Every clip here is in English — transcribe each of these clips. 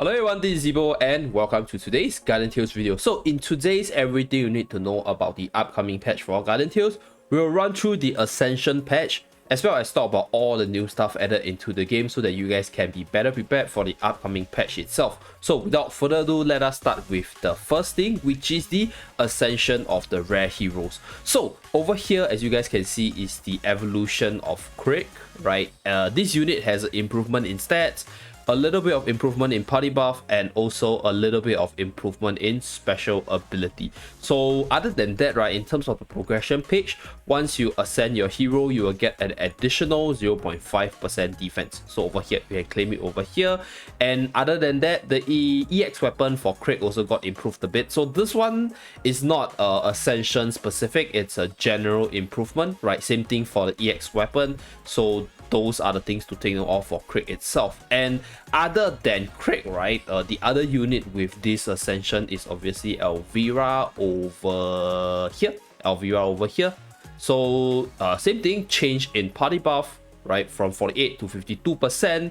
Hello everyone, this is Zibo and welcome to today's Garden Tales video. So in today's everything you need to know about the upcoming patch for Garden Tales, we'll run through the Ascension patch as well as talk about all the new stuff added into the game so that you guys can be better prepared for the upcoming patch itself. So without further ado, let us start with the first thing, which is the Ascension of the rare heroes. So over here, as you guys can see, is the evolution of Craig, right? This unit has an improvement in stats, a little bit of improvement in party buff, and also a little bit of improvement in special ability. So other than that, right, in terms of the progression page, once you ascend your hero, you will get an additional 0.5% defense. So over here, you can claim it over here. And other than that, the EX weapon for Craig also got improved a bit. So this one is not Ascension specific, it's a general improvement, right? Same thing for the EX weapon. So those are the things to take note of for Craig itself. And other than Craig, right, the other unit with this Ascension is obviously Elvira over here. So same thing, change in party buff, right, from 48 to 52%.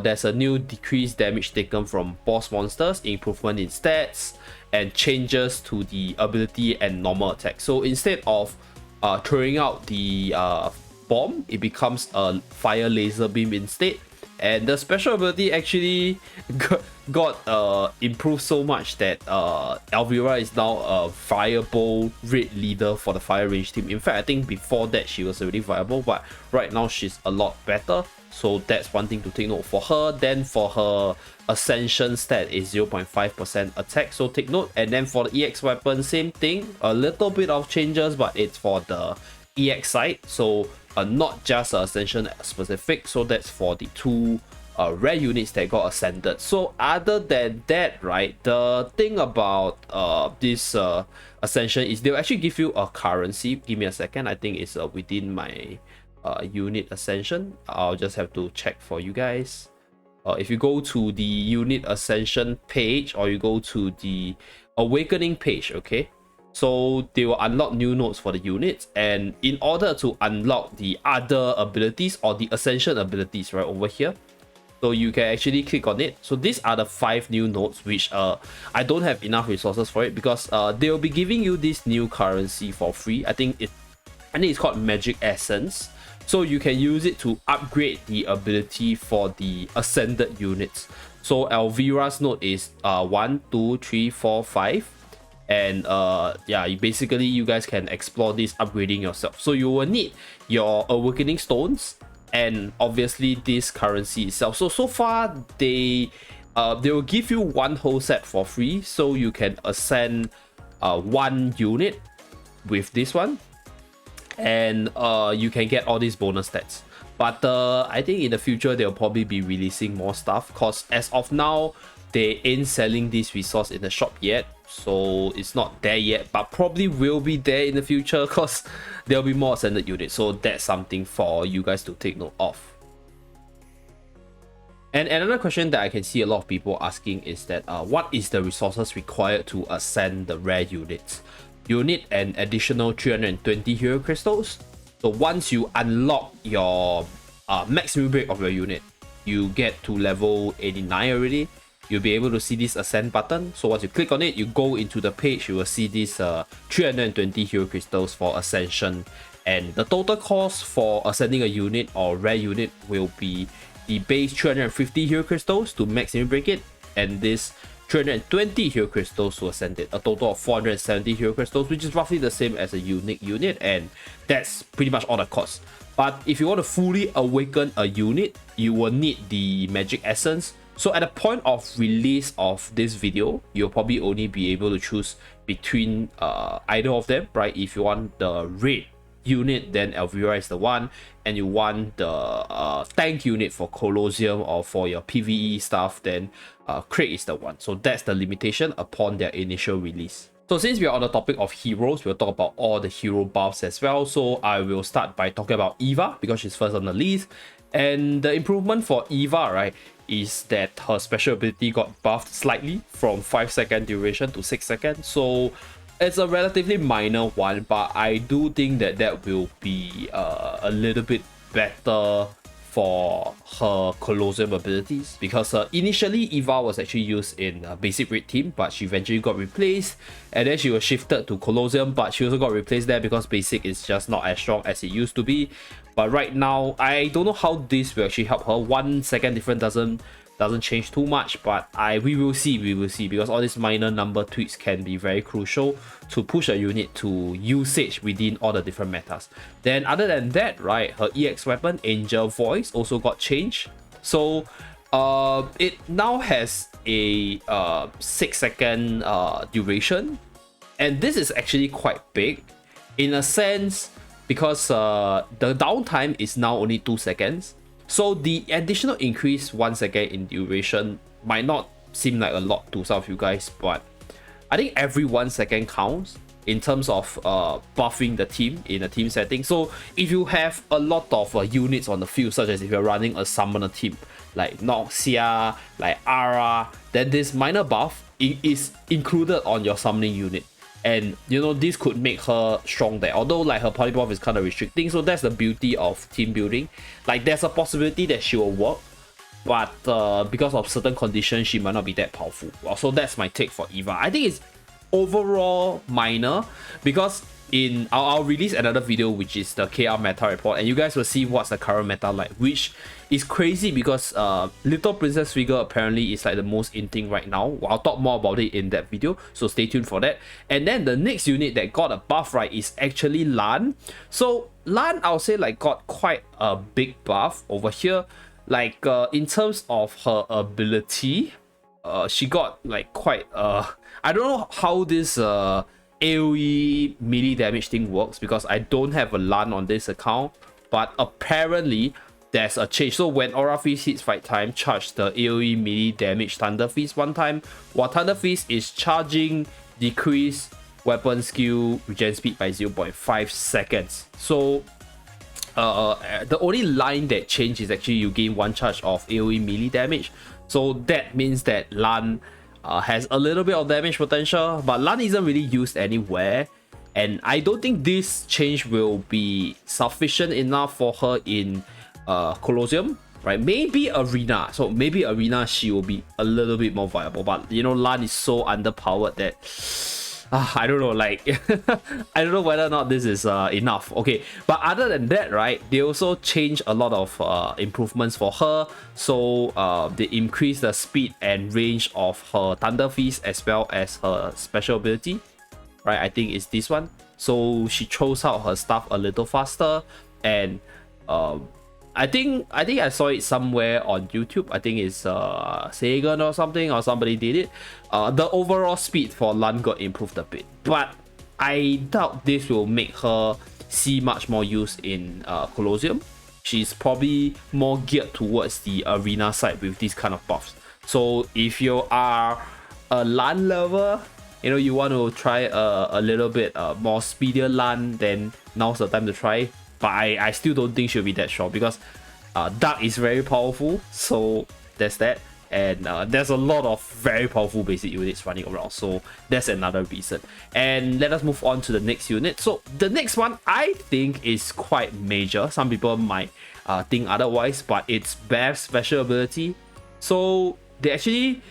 There's a new decreased damage taken from boss monsters, improvement in stats, and changes to the ability and normal attack. So instead of throwing out the bomb, it becomes a fire laser beam instead, and the special ability actually got improved so much that Elvira is now a viable raid leader for the fire range team. In fact, I think before that she was already viable, but right now she's a lot better. So that's one thing to take note for her. Then for her Ascension stat is 0.5% attack, so take note. And then for the EX weapon, same thing, a little bit of changes, but it's for the EX side, so not just Ascension specific. So that's for the two rare units that got ascended. So other than that, right, the thing about this Ascension is they'll actually give you a currency. Give me a second, I think it's within my unit Ascension. I'll just have to check for you guys. If you go to the unit Ascension page, or you go to the awakening page, okay, so they will unlock new nodes for the units, and in order to unlock the other abilities or the Ascension abilities, right, over here, so you can actually click on it. So these are the 5 new nodes, which I don't have enough resources for it, because they will be giving you this new currency for free. I think it's called Magic Essence. So you can use it to upgrade the ability for the ascended units. So Elvira's node is 1, 2, 3, 4, 5. And yeah, basically you guys can explore this upgrading yourself. So you will need your awakening stones and obviously this currency itself. So far they will give you one whole set for free, so you can ascend one unit with this one, and you can get all these bonus stats. But I think in the future they'll probably be releasing more stuff, because as of now they ain't selling this resource in the shop yet, so it's not there yet, but probably will be there in the future, because there'll be more ascended units. So that's something for you guys to take note of. And another question that I can see a lot of people asking is that what is the resources required to ascend the rare units? You need an additional 320 hero crystals. So once you unlock your max movement break of your unit, you get to level 89 already, you'll be able to see this ascend button. So once you click on it, you go into the page, you will see this 320 hero crystals for Ascension, and the total cost for ascending a unit or rare unit will be the base 350 hero crystals to maximum break it, and this 320 hero crystals to ascend it, a total of 470 hero crystals, which is roughly the same as a unique unit, and that's pretty much all the cost. But if you want to fully awaken a unit, you will need the magic essence. So at the point of release of this video, you'll probably only be able to choose between either of them, right? If you want the raid unit, then Elvira is the one, and you want the tank unit for Colosseum or for your PvE stuff, then Craig is the one. So that's the limitation upon their initial release. So since we are on the topic of heroes, we'll talk about all the hero buffs as well. So I will start by talking about Eva, because she's first on the list. And the improvement for Eva, right, is that her special ability got buffed slightly from 5-second duration to 6 seconds. So it's a relatively minor one, but I do think that that will be a little bit better for her Colosseum abilities, because initially Eva was actually used in basic raid team, but she eventually got replaced, and then she was shifted to Colosseum, but she also got replaced there because basic is just not as strong as it used to be. But right now, I don't know how this will actually help her. 1 second difference doesn't change too much, but we will see, because all these minor number tweaks can be very crucial to push a unit to usage within all the different metas. Then other than that, right, her EX weapon, Angel Voice, also got changed. So it now has a 6 second duration, and this is actually quite big in a sense, because the downtime is now only 2 seconds. So the additional increase 1 second in duration might not seem like a lot to some of you guys, but I think every 1 second counts in terms of buffing the team in a team setting. So if you have a lot of units on the field, such as if you're running a summoner team like Noxia, like Ara, then this minor buff is included on your summoning unit. And you know, this could make her strong there, although like her polybuff is kind of restricting. So that's the beauty of team building. Like there's a possibility that she will work, but because of certain conditions she might not be that powerful. Well, so that's my take for Eva. I think it's overall minor, because I'll release another video which is the KR meta report, and you guys will see what's the current meta like, which is crazy because Little Princess figure apparently is like the most in thing right now. I'll talk more about it in that video, so stay tuned for that. And then the next unit that got a buff, right, is actually Lan. So Lan, I'll say, like, got quite a big buff over here. Like in terms of her ability, she got like quite I don't know how this AoE melee damage thing works, because I don't have a Lan on this account, but apparently there's a change. So when Aura Feast hits fight time, charge the AoE melee damage Thunder Feast 1 time, while Thunder Feast is charging decrease weapon skill regen speed by 0.5 seconds. So the only line that changed is actually you gain 1 charge of AoE melee damage. So that means that Lan has a little bit of damage potential, but Lan isn't really used anywhere, and I don't think this change will be sufficient enough for her in Colosseum, right? Maybe Arena. So maybe Arena she will be a little bit more viable, but you know, Lan is so underpowered that I don't know, like I don't know whether or not this is enough. Okay, but other than that, right, they also changed a lot of improvements for her. So they increased the speed and range of her Thunder Feast as well as her special ability, right? I think it's this one. So she throws out her stuff a little faster, and I think I saw it somewhere on YouTube. I think it's Sagan or something, or somebody did it. The overall speed for Lan got improved a bit, but I doubt this will make her see much more use in Colosseum. She's probably more geared towards the arena side with these kind of buffs. So if you are a Lan lover, you know, you want to try a little bit more speedier Lan, then now's the time to try. But I still don't think she'll be that strong, because Dark is very powerful, so there's that. And there's a lot of very powerful basic units running around, so that's another reason. And let us move on to the next unit. So the next one I think is quite major. Some people might think otherwise, but it's Bev's special ability. So they actually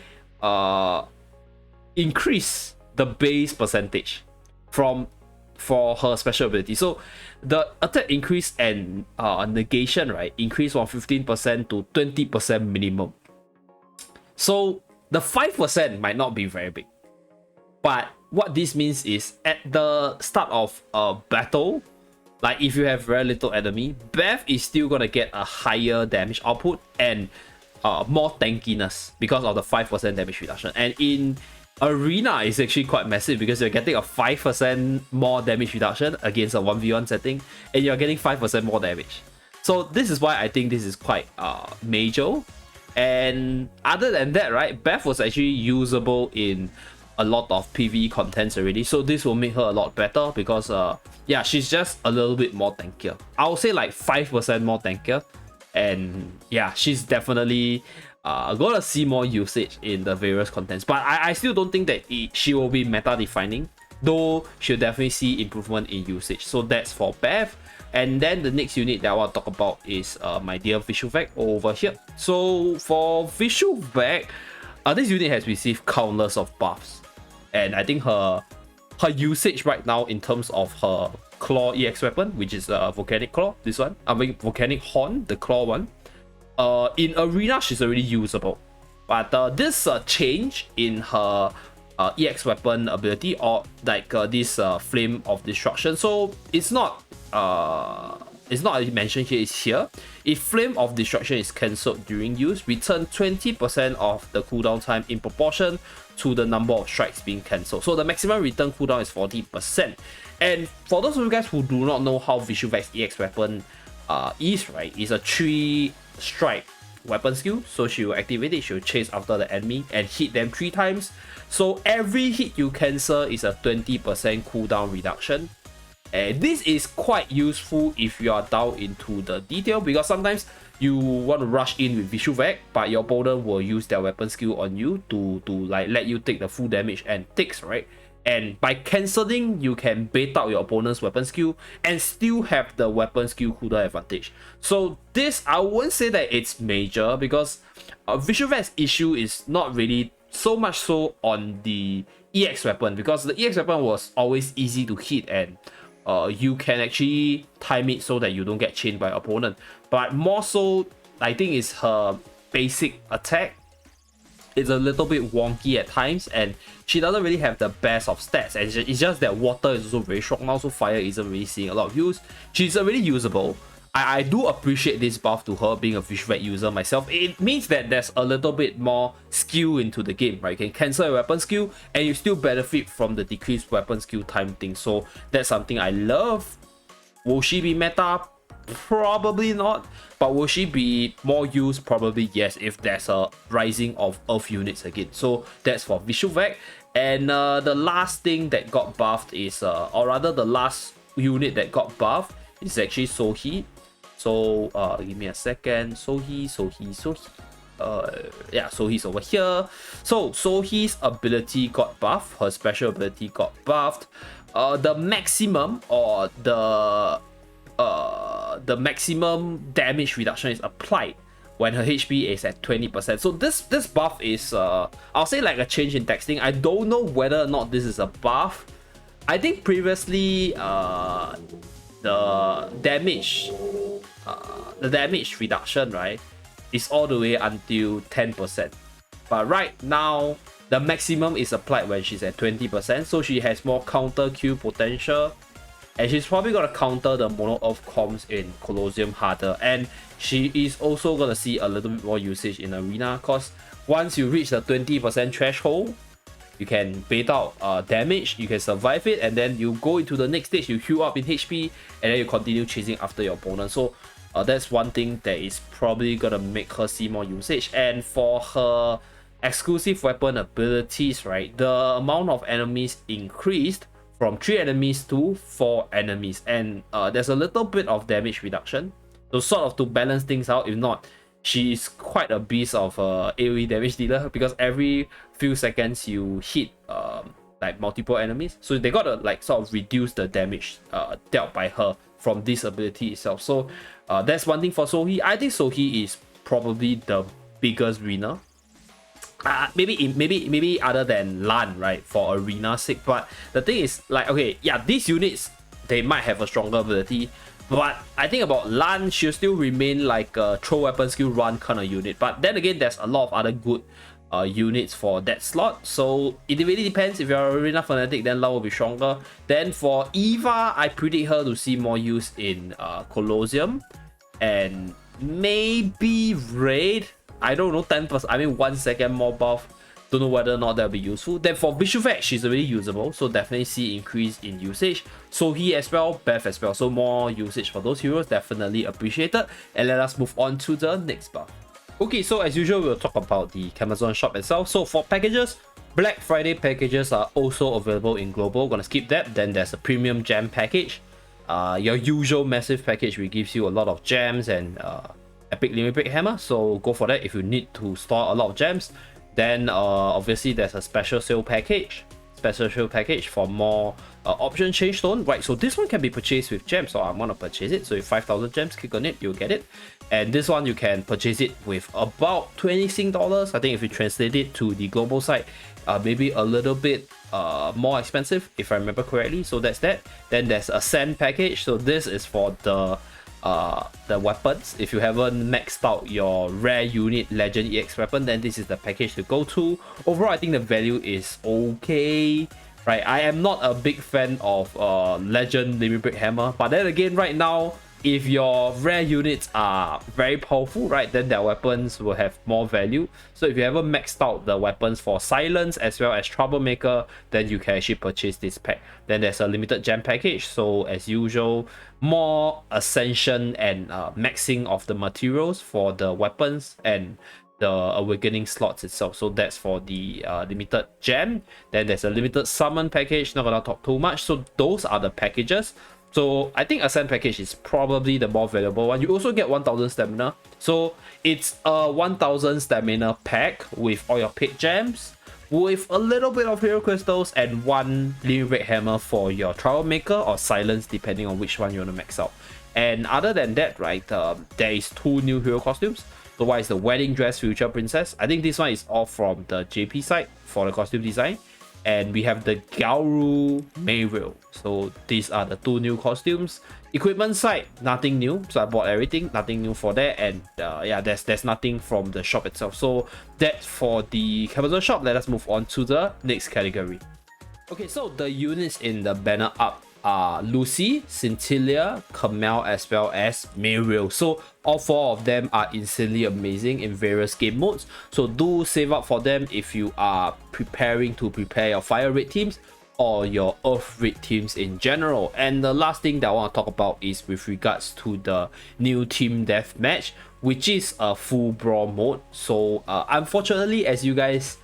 increase the base percentage for her special ability. So the attack increase and negation, right, increase from 15% to 20% minimum. So the 5% might not be very big, but what this means is at the start of a battle, like if you have very little enemy, Bev is still gonna get a higher damage output and more tankiness because of the 5% damage reduction. And in Arena is actually quite massive, because you're getting a 5% more damage reduction against a 1v1 setting, and you're getting 5% more damage. So this is why I think this is quite major. And other than that, right, Bev was actually usable in a lot of PvE contents already, so this will make her a lot better, because yeah, she's just a little bit more tankier. I would say like 5% more tankier, and yeah, she's definitely gonna see more usage in the various contents. But I still don't think that she will be meta defining, though she'll definitely see improvement in usage. So that's for Bev. And then the next unit that I want to talk about is my dear Visuvac over here. So for Visuvac, this unit has received countless of buffs, and I think her usage right now in terms of her claw EX weapon, which is Volcanic Claw, this one, I mean Volcanic Horn, the claw one, in arena she's already usable, but this change in her EX weapon ability, or like this Flame of Destruction, so it's not mentioned here, it's here. If Flame of Destruction is cancelled during use, return 20% of the cooldown time in proportion to the number of strikes being cancelled. So the maximum return cooldown is 40%. And for those of you guys who do not know how Visuvac's EX weapon is, right, it's a 3-strike weapon skill. So she will activate it, she will chase after the enemy and hit them 3 times. So every hit you cancel is a 20% cooldown reduction. And this is quite useful if you are down into the detail, because sometimes you want to rush in with Visuvac, but your opponent will use their weapon skill on you to like let you take the full damage and ticks, right? And by cancelling, you can bait out your opponent's weapon skill and still have the weapon skill cooldown advantage. So this, I wouldn't say that it's major, because Visuvac's issue is not really so much so on the EX weapon, because the EX weapon was always easy to hit, and you can actually time it so that you don't get chained by opponent. But more so, I think it's her basic attack. It's a little bit wonky at times, and she doesn't really have the best of stats. And it's just that water is also very strong now, so fire isn't really seeing a lot of use. She's already usable. I do appreciate this buff to her, being a Visuvac user myself. It means that there's a little bit more skill into the game, right? You can cancel a weapon skill and you still benefit from the decreased weapon skill time thing. So that's something I love. Will she be meta? Probably not. But will she be more used? Probably yes, if there's a rising of earth units again. So that's for Visuvac. And the last thing that got buffed is, or rather the last unit that got buffed is actually Sohi. So give me a second. Sohi. Yeah, Sohi's over here. So Sohi's ability got buffed. Her special ability got buffed. The maximum, or the maximum damage reduction is applied when her HP is at 20%. So this buff is I'll say like a change in texting. I don't know whether or not this is a buff. I think previously the damage reduction, right, is all the way until 10%, but right now the maximum is applied when she's at 20%, so she has more counter Q potential, and she's probably gonna counter the mono earth comms in Colosseum harder, and she is also gonna see a little bit more usage in arena, because once you reach the 20% threshold, you can bait out damage, you can survive it, and then you go into the next stage, you heal up in HP, and then you continue chasing after your opponent. So that's one thing that is probably gonna make her see more usage. And for her exclusive weapon abilities, right, the amount of enemies increased from 3 enemies to 4 enemies, and there's a little bit of damage reduction, so sort of to balance things out. If not, she is quite a beast of AoE damage dealer, because every few seconds you hit like multiple enemies, so they gotta like sort of reduce the damage dealt by her from this ability itself. So that's one thing for Sohi. I think Sohi is probably the biggest winner. Maybe other than Lan, right, for arena sake. But the thing is, like, okay, yeah, these units, they might have a stronger ability, but I think about Lan, she'll still remain like a throw weapon skill run kind of unit. But then again, there's a lot of other good units for that slot, so it really depends. If you're an arena fanatic, then Lan will be stronger. Then for Eva, I predict her to see more use in Colosseum, and maybe Raid. I don't know, 10%, I mean 1 second more buff. Don't know whether or not that'll be useful. Then for Visuvac, she's already usable, so definitely see increase in usage. Sohi as well, Beth as well, so more usage for those heroes, definitely appreciated. And let us move on to the next buff. Okay, so as usual, we'll talk about the Amazon shop itself. So for packages, Black Friday packages are also available in global. Gonna skip that. Then there's a premium gem package. Your usual massive package, which gives you a lot of gems and epic limit break hammer, so go for that if you need to store a lot of gems. Then obviously there's a special sale package. special package for more option change stone, right? So this one can be purchased with gems, so I'm gonna purchase it. So if 5,000 gems, click on it, you'll get it. And this one you can purchase it with about 20 Sing dollars. I think if you translate it to the global side, maybe a little bit more expensive if I remember correctly. So that's that. Then there's Ascend package. So this is for the weapons. If you haven't maxed out your rare unit legend EX weapon, then this is the package to go to. Overall, I think the value is okay, right? I am not a big fan of legend limit break hammer, but then again, right now, if your rare units are very powerful, right, then their weapons will have more value. So if you haven't maxed out the weapons for silence as well as troublemaker, then you can actually purchase this pack. Then there's a limited gem package, so as usual, more ascension and maxing of the materials for the weapons and the awakening slots itself. So that's for the limited gem. Then there's a limited summon package, not gonna talk too much. So those are the packages. So I think Ascend package is probably the more valuable one. You also get 1000 stamina. So it's a 1000 stamina pack with all your paid gems, with a little bit of hero crystals and one limit break hammer for your troublemaker or silence, depending on which one you want to max out. And other than that, right, there is 2 new hero costumes. So one is the wedding dress future princess. I think this one is all from the JP side for the costume design. And we have the Gauru Mayrill. So these are the 2 new costumes. Equipment side, nothing new. So I bought everything, nothing new for that. And yeah, there's nothing from the shop itself. So that's for the capital shop. Let us move on to the next category. Okay, so the units in the banner up are Lucy, Scintilia, Camille, as well as Mayrill. So all 4 of them are instantly amazing in various game modes. So do save up for them if you are preparing to prepare your fire raid teams or your earth raid teams in general. And the last thing that I want to talk about is with regards to the new team deathmatch, which is a full brawl mode. So unfortunately, as you guys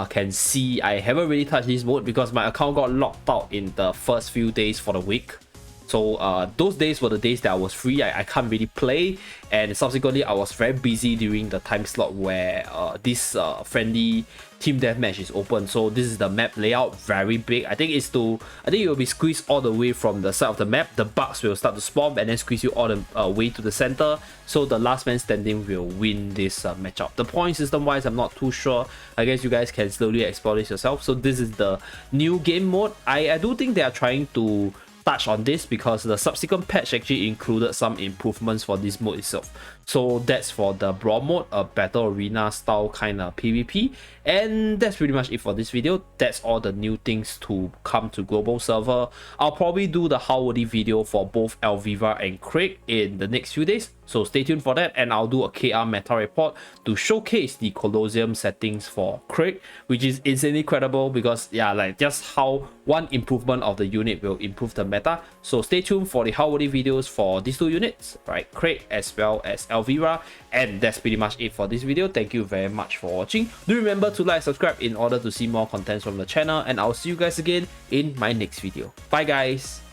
can see, I haven't really touched this mode because my account got locked out in the first few days for the week. So those days were the days that I was free. I can't really play, and subsequently I was very busy during the time slot where this friendly team deathmatch is open. So this is the map layout, very big. I think it will be squeezed all the way from the side of the map. The bugs will start to spawn and then squeeze you all the way to the center. So the last man standing will win this matchup. The point system wise, I'm not too sure. I guess you guys can slowly explore this yourself. So this is the new game mode. I do think they are trying to touch on this because the subsequent patch actually included some improvements for this mode itself. So that's for the brawl mode, a battle arena style kind of PvP. And that's pretty much it for this video. That's all the new things to come to global server. I'll probably do the how would video for both Elvira and Craig in the next few days. So stay tuned for that, and I'll do a KR meta report to showcase the Colosseum settings for Craig, which is insanely credible because yeah, like just how one improvement of the unit will improve the meta. So stay tuned for the how would videos for these 2 units, right? Craig as well as Elvira. And that's pretty much it for this video. Thank you very much for watching. Do remember to like, subscribe in order to see more content from the channel, and I'll see you guys again in my next video. Bye guys.